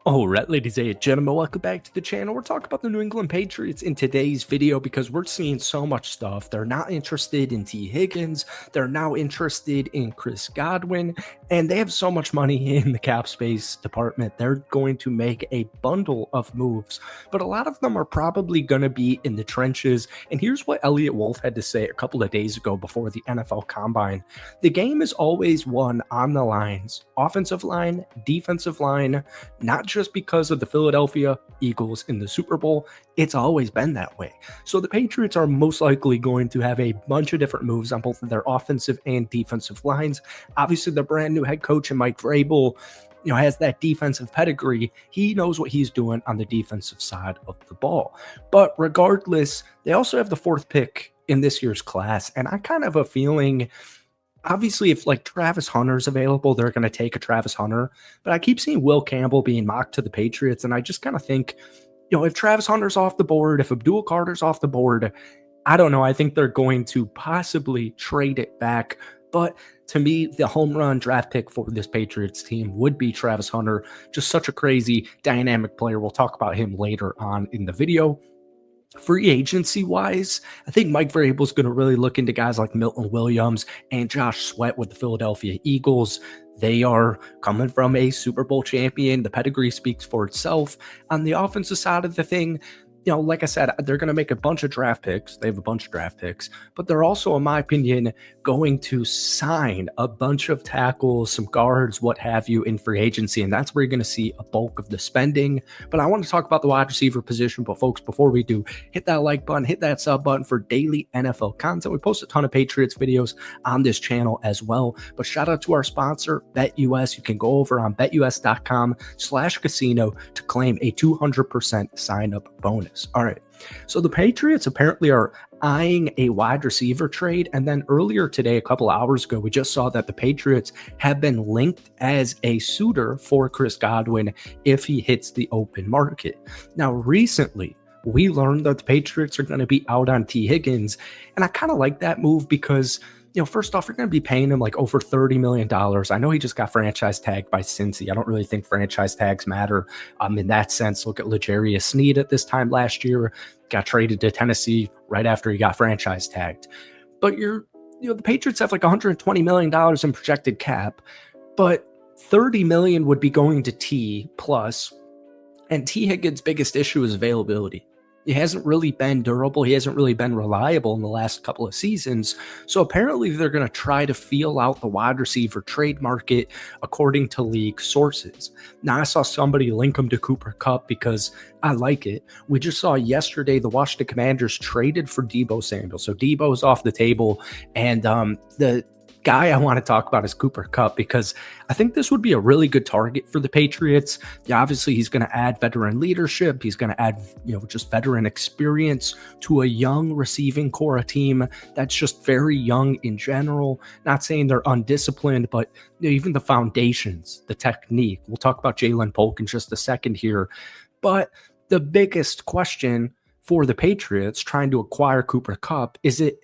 All right, ladies and gentlemen, welcome back to the channel. We're talking about the New England Patriots in today's video because we're seeing so much stuff. They're not interested in T Higgins. They're now interested in Chris Godwin, and they have so much money in the cap space department. They're going to make a bundle of moves, but a lot of them are probably going to be in the trenches. And here's what Elliott Wolf had to say a couple of days ago before the NFL Combine. The game is always won on the lines, offensive line, defensive line, not just because of the Philadelphia Eagles in the Super Bowl. It's always been that way. So the Patriots are most likely going to have a bunch of different moves on both of their offensive and defensive lines. Obviously, the brand new head coach and Mike Vrabel, has that defensive pedigree. He knows what he's doing on the defensive side of the ball. But regardless, they also have the fourth pick in this year's class, and I kind of have a feeling, obviously, if like Travis Hunter's available, they're going to take a Travis Hunter. But I keep seeing Will Campbell being mocked to the Patriots, and I just kind of think, if Travis Hunter's off the board, if Abdul Carter's off the board, I don't know. I think they're going to possibly trade it back. But to me, the home run draft pick for this Patriots team would be Travis Hunter. Just such a crazy, dynamic player. We'll talk about him later on in the video. Free agency wise, I think Mike Vrabel is going to really look into guys like Milton Williams and Josh Sweat with the Philadelphia Eagles. They are coming from a Super Bowl champion. The pedigree speaks for itself. On the offensive side of the thing, like I said, they're going to make a bunch of draft picks. They have a bunch of draft picks, but they're also, in my opinion, going to sign a bunch of tackles, some guards, what have you, in free agency. And that's where you're going to see a bulk of the spending. But I want to talk about the wide receiver position. But folks, before we do, hit that like button, hit that sub button for daily NFL content. We post a ton of Patriots videos on this channel as well. But shout out to our sponsor, BetUS. You can go over on betus.com/casino to claim a 200% sign up bonus. All right. So the Patriots apparently are eyeing a wide receiver trade. And then earlier today, a couple hours ago, we just saw that the Patriots have been linked as a suitor for Chris Godwin if he hits the open market. Now, recently, we learned that the Patriots are going to be out on T Higgins. And I kind of like that move because, first off, you're going to be paying him like over $30 million. I know he just got franchise tagged by Cincy. I don't really think franchise tags matter in that sense. Look at L'Jarius Sneed at this time last year, got traded to Tennessee right after he got franchise tagged. But the Patriots have like $120 million in projected cap, but $30 million would be going to T plus. And T Higgins' biggest issue is availability. He hasn't really been durable. He hasn't really been reliable in the last couple of seasons. So apparently they're going to try to feel out the wide receiver trade market according to league sources. Now, I saw somebody link him to Cooper Kupp because I like it. We just saw yesterday the Washington Commanders traded for Deebo Samuel. So Deebo's off the table, and the guy I want to talk about is Cooper Kupp because I think this would be a really good target for the Patriots. Obviously, he's going to add veteran leadership. He's going to add, just veteran experience to a young receiving core, a team that's just very young in general. Not saying they're undisciplined, but even the foundations, the technique. We'll talk about Jalen Polk in just a second here. But the biggest question for the Patriots trying to acquire Cooper Kupp is it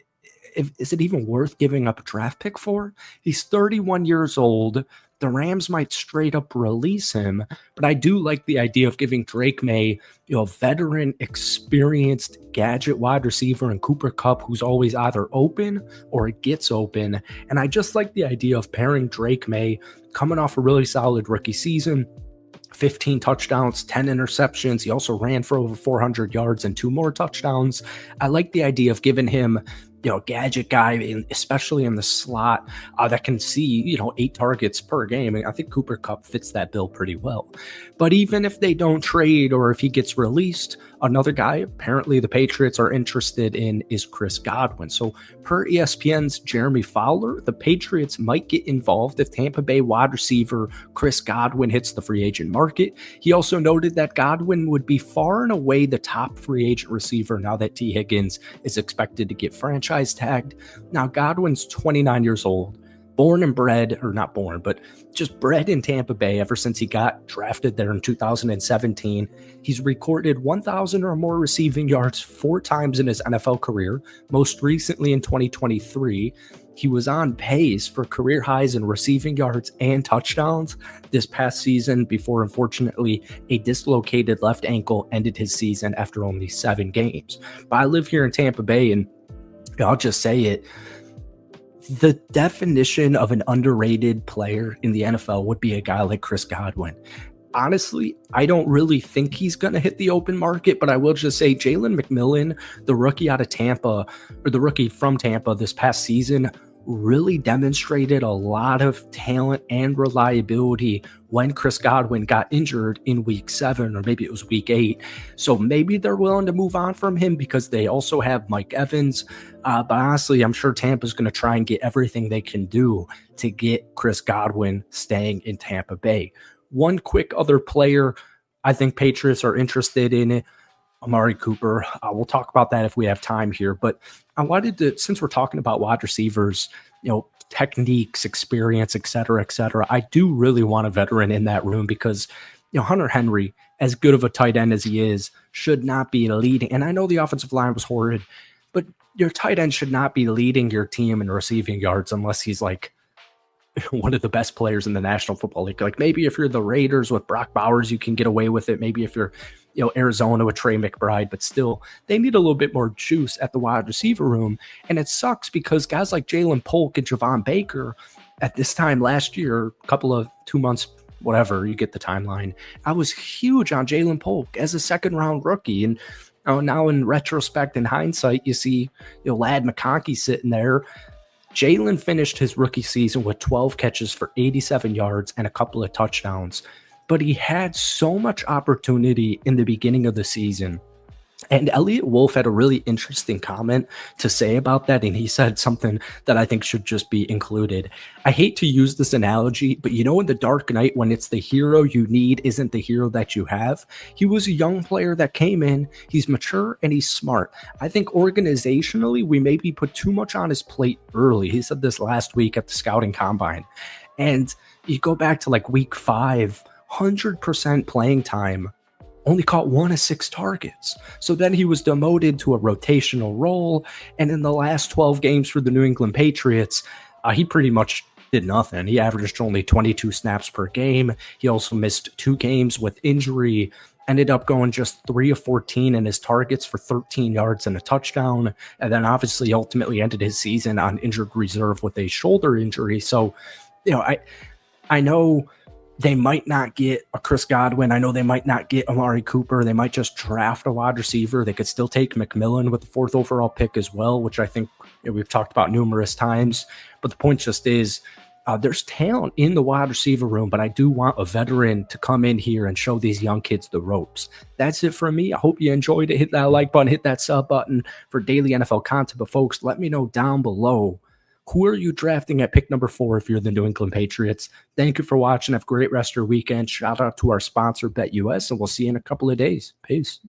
even worth giving up a draft pick for? He's 31 years old. The Rams might straight up release him, but I do like the idea of giving Drake May, a veteran, experienced gadget wide receiver, and Cooper Kupp, who's always either open or it gets open. And I just like the idea of pairing Drake May, coming off a really solid rookie season, 15 touchdowns, 10 interceptions. He also ran for over 400 yards and 2 more touchdowns. I like the idea of giving him, gadget guy, especially in the slot, that can see, 8 targets per game. And I think Cooper Kupp fits that bill pretty well. But even if they don't trade or if he gets released, another guy apparently the Patriots are interested in is Chris Godwin. So per ESPN's Jeremy Fowler, the Patriots might get involved if Tampa Bay wide receiver Chris Godwin hits the free agent market. He also noted that Godwin would be far and away the top free agent receiver now that T Higgins is expected to get franchise tagged. Now, Godwin's 29 years old. born and bred, or not born, but just bred in Tampa Bay ever since he got drafted there in 2017. He's recorded 1,000 or more receiving yards 4 times in his NFL career, most recently in 2023. He was on pace for career highs in receiving yards and touchdowns this past season before, unfortunately, a dislocated left ankle ended his season after only 7 games. But I live here in Tampa Bay, and I'll just say it. The definition of an underrated player in the NFL would be a guy like Chris Godwin. Honestly, I don't really think he's going to hit the open market, but I will just say Jalen McMillan, the rookie out of Tampa, or the rookie from Tampa this past season, really demonstrated a lot of talent and reliability when Chris Godwin got injured in week 7, or maybe it was week 8. So maybe they're willing to move on from him because they also have Mike Evans. But honestly, I'm sure Tampa's going to try and get everything they can do to get Chris Godwin staying in Tampa Bay. One quick other player I think Patriots are interested in it, Amari Cooper. We'll talk about that if we have time here. But I wanted to, since we're talking about wide receivers, techniques, experience, et cetera, I do really want a veteran in that room because, Hunter Henry, as good of a tight end as he is, should not be leading. And I know the offensive line was horrid, but your tight end should not be leading your team in receiving yards unless he's like one of the best players in the National Football League. Like maybe if you're the Raiders with Brock Bowers, you can get away with it. Maybe if you're, Arizona with Trey McBride, but still they need a little bit more juice at the wide receiver room. And it sucks because guys like Jalen Polk and Javon Baker at this time last year, a couple of 2 months, whatever, you get the timeline. I was huge on Jalen Polk as a second round rookie. And now in retrospect, in hindsight, you see, Lad McConkey sitting there. Jalen finished his rookie season with 12 catches for 87 yards and a couple of touchdowns, but he had so much opportunity in the beginning of the season. And Elliot Wolf had a really interesting comment to say about that, and he said something that I think should just be included. I hate to use this analogy, but in the dark night when it's the hero you need isn't the hero that you have, he was a young player that came in, he's mature and he's smart. I think organizationally, we maybe put too much on his plate early. He said this last week at the scouting combine. And you go back to like week 5, 100% playing time, only caught 1 of 6 targets. So then he was demoted to a rotational role. And in the last 12 games for the New England Patriots, he pretty much did nothing. He averaged only 22 snaps per game. He also missed 2 games with injury, ended up going just 3 of 14 in his targets for 13 yards and a touchdown. And then obviously ultimately ended his season on injured reserve with a shoulder injury. So, I know they might not get a Chris Godwin. I know they might not get Amari Cooper. They might just draft a wide receiver. They could still take McMillan with the 4th overall pick as well, which I think we've talked about numerous times. But the point just is there's talent in the wide receiver room, but I do want a veteran to come in here and show these young kids the ropes. That's it from me. I hope you enjoyed it. Hit that like button, hit that sub button for daily NFL content. But folks, let me know down below, who are you drafting at pick number 4 if you're the New England Patriots? Thank you for watching. Have a great rest of your weekend. Shout out to our sponsor, BetUS, and we'll see you in a couple of days. Peace.